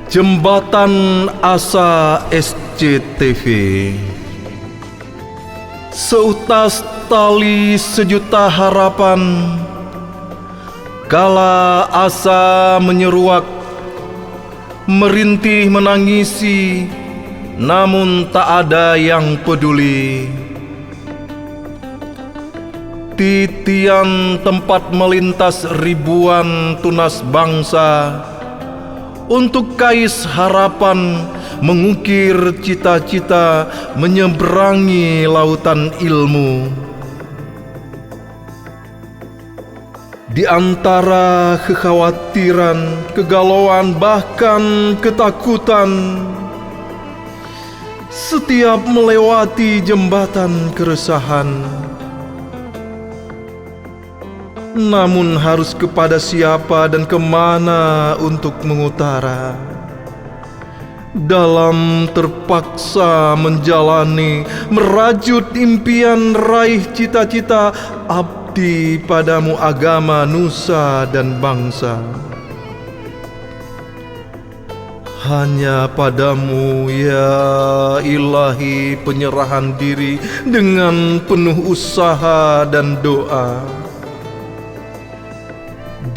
Jembatan Asa SCTV. Seutas tali sejuta harapan, kala asa menyeruak, merintih menangisi, namun tak ada yang peduli. Titian tempat melintas ribuan tunas bangsa, untuk kais harapan mengukir cita-cita menyeberangi lautan ilmu. Di antara kekhawatiran, kegalauan, bahkan ketakutan, setiap melewati jembatan keresahan, namun harus kepada siapa dan kemana untuk mengutara? Dalam terpaksa menjalani, merajut impian, raih cita-cita, abdi padamu agama, nusa dan bangsa. Hanya padamu ya Ilahi penyerahan diri dengan penuh usaha dan doa.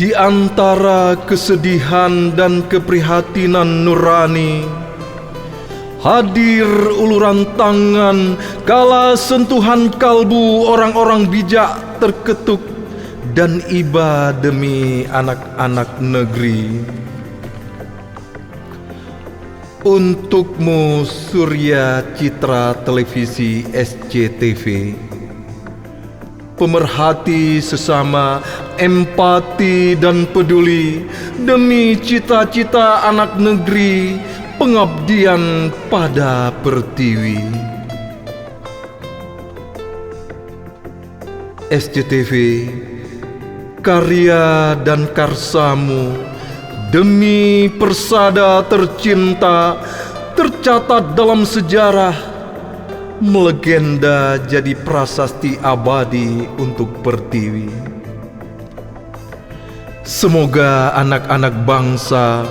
Di antara kesedihan dan keprihatinan nurani, hadir uluran tangan kala sentuhan kalbu orang-orang bijak terketuk dan iba demi anak-anak negeri. Untukmu Surya Citra Televisi SCTV, pemerhati sesama, empati dan peduli demi cita-cita anak negeri, pengabdian pada pertiwi. SCTV, karya dan karsamu demi persada tercinta tercatat dalam sejarah, melegenda jadi prasasti abadi untuk pertiwi. Semoga anak-anak bangsa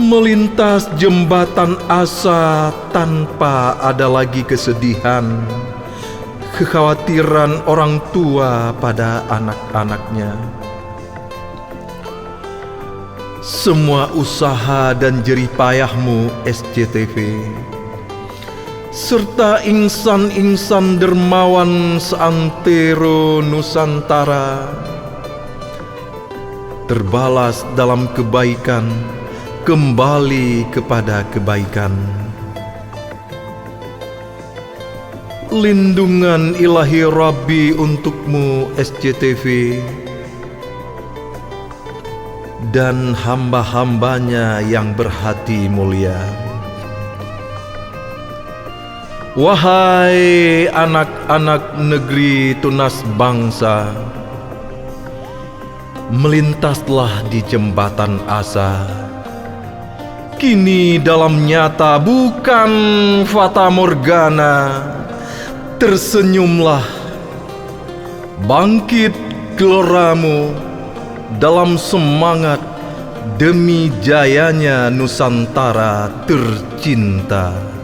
melintas jembatan asa tanpa ada lagi kesedihan, kekhawatiran orang tua pada anak-anaknya. Semua usaha dan jerih payahmu SCTV, serta insan-insan dermawan seantero Nusantara, terbalas dalam kebaikan, kembali kepada kebaikan. Lindungan ilahi Rabbi untukmu SCTV dan hamba-hambanya yang berhati mulia. Wahai anak-anak negeri tunas bangsa, melintaslah di jembatan asa. Kini dalam nyata bukan fata morgana, tersenyumlah, bangkit geloramu dalam semangat demi jayanya Nusantara tercinta.